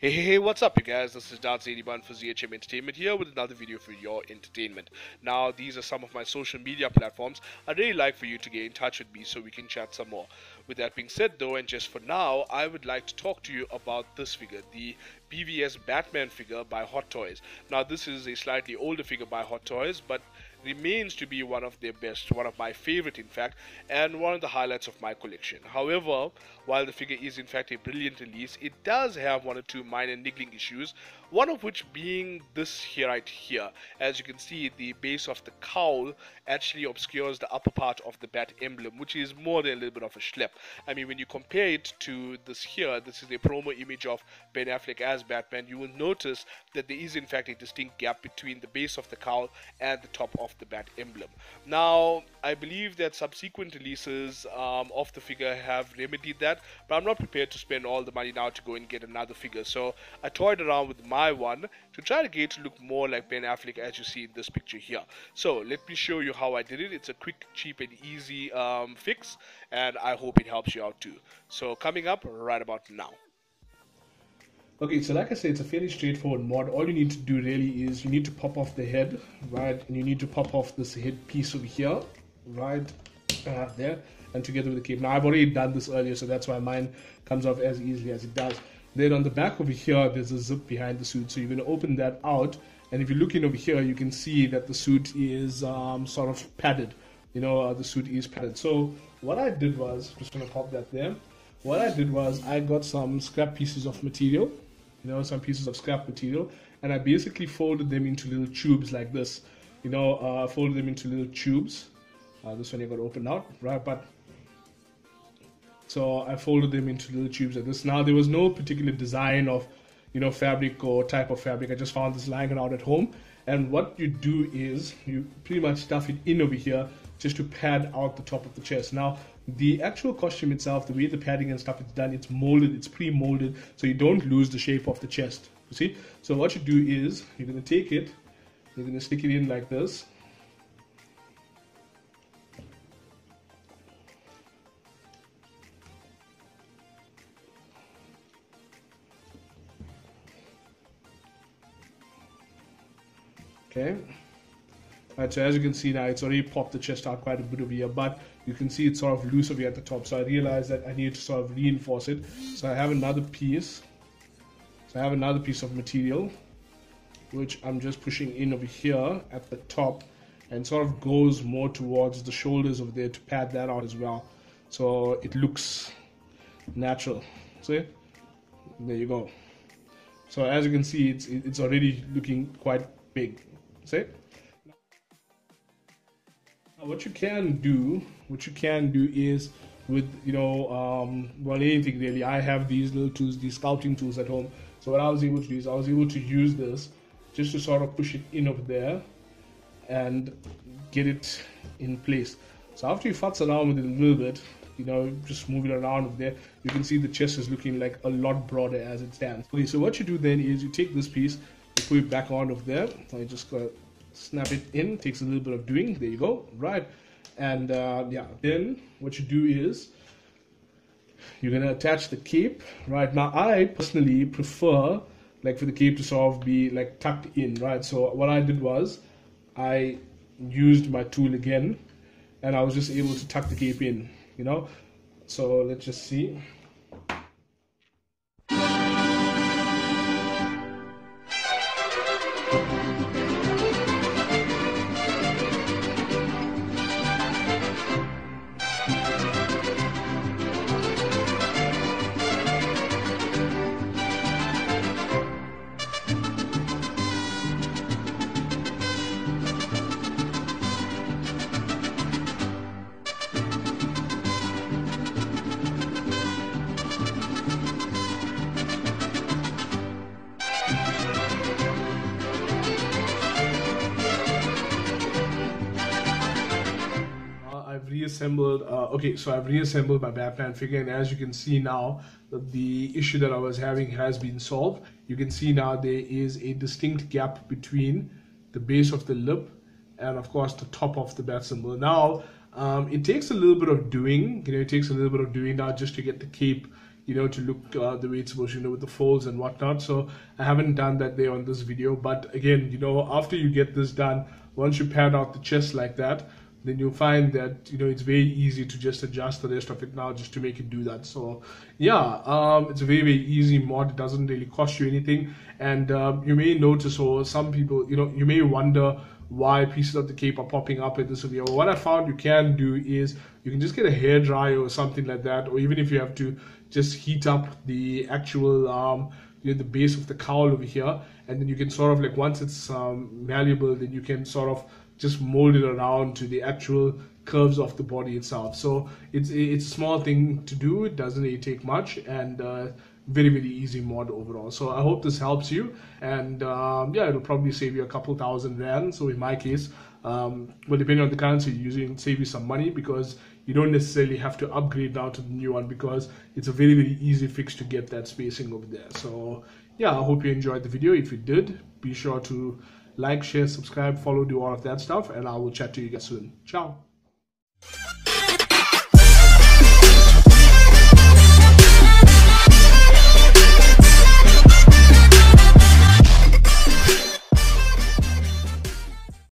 Hey, what's up, you guys? This is DarthZadyBun for ZHM Entertainment here with another video for your entertainment. Now, these are some of my social media platforms. I'd really like for you to get in touch with me so we can chat some more. With that being said, though, and just for now, I would like to talk to you about this figure, the BVS Batman figure by Hot Toys. Now, this is a slightly older figure by Hot Toys, but remains to be one of their best, one of my favorite in fact, and one of the highlights of my collection. However, while the figure is in fact a brilliant release, it does have one or two minor niggling issues, one of which being this here right here. As you can see, the base of the cowl actually obscures the upper part of the bat emblem, which is more than a little bit of a schlep. I mean, when you compare it to this here, this is a promo image of Ben Affleck as Batman, you will notice that there is in fact a distinct gap between the base of the cowl and the top of the bat emblem. Now, I believe that subsequent releases of the figure have remedied that, but I'm not prepared to spend all the money now to go and get another figure. So I toyed around with my one to try to get it to look more like Ben Affleck as you see in this picture here. So let me show you how I did it. It's a quick, cheap and easy fix, and I hope it helps you out too. So coming up right about now. Okay, so like I said, it's a fairly straightforward mod. All you need to do really is you need to pop off the head, right? And you need to pop off this head piece over here, right there, and together with the cape. Now, I've already done this earlier, so that's why mine comes off as easily as it does. Then on the back over here, there's a zip behind the suit. So you're going to open that out. And if you're looking over here, you can see that the suit is sort of padded. You know, the suit is padded. So what I did was, just going to pop that there. What I did was I got some scrap pieces of material. Some pieces of scrap material, and I basically folded them into little tubes like this. Folded them into little tubes. This one you got to open out, right? But so I folded them into little tubes like this. Now there was no particular design of, fabric or type of fabric. I just found this lying around at home, and what you do is you pretty much stuff it in over here just to pad out the top of the chest. Now, the actual costume itself, the way the padding and stuff is done, it's molded, it's pre-molded, so you don't lose the shape of the chest, you see? So what you do is, you're going to take it, you're going to stick it in like this. Okay. Right, so as you can see now, it's already popped the chest out quite a bit over here, but you can see it's sort of loose over here at the top. So I realized that I need to sort of reinforce it. So I have another piece. So I have another piece of material, which I'm just pushing in over here at the top, and sort of goes more towards the shoulders over there to pad that out as well. So it looks natural. See? There you go. So as you can see, it's already looking quite big. See? What you can do is with, well, anything really. I have these little tools, these sculpting tools at home. So what I was able to do is I was able to use this just to sort of push it in over there and get it in place. So after you futz around with it a little bit, just move it around over there, you can see the chest is looking like a lot broader as it stands. Okay, so what you do then is you take this piece, you put it back on over there. So I just got snap it in, takes a little bit of doing, there you go, right? And yeah, then what you do is you're gonna attach the cape. Right now, I personally prefer like for the cape to sort of be like tucked in, right? So what I did was I used my tool again, and I was just able to tuck the cape in, so let's just see. I've reassembled my Batman figure, and as you can see now, the issue that I was having has been solved. You can see now there is a distinct gap between the base of the lip and of course the top of the bat symbol. Now it takes a little bit of doing, it takes a little bit of doing now just to get the cape, to look the way it's supposed to, with the folds and whatnot. So I haven't done that there on this video. But again, after you get this done, once you pad out the chest like that, then you'll find that it's very easy to just adjust the rest of it now just to make it do that. So yeah, it's a very, very easy mod. It doesn't really cost you anything. And you may notice, or some people, you may wonder why pieces of the cape are popping up in this video. Well, what I found you can do is you can just get a hair dryer or something like that, or even if you have to just heat up the actual the base of the cowl over here, and then you can sort of, like, once it's malleable, then you can sort of just mold it around to the actual curves of the body itself. So it's a small thing to do. It doesn't really take much, and very, very easy mod overall. So I hope this helps you, and yeah, it'll probably save you a couple thousand rand. So in my case, well, depending on the currency you're using, it'll save you some money, because you don't necessarily have to upgrade now to the new one, because it's a very, very easy fix to get that spacing over there. So yeah, I hope you enjoyed the video. If you did, be sure to like, share, subscribe, follow, do all of that stuff, and I will chat to you guys soon. Ciao.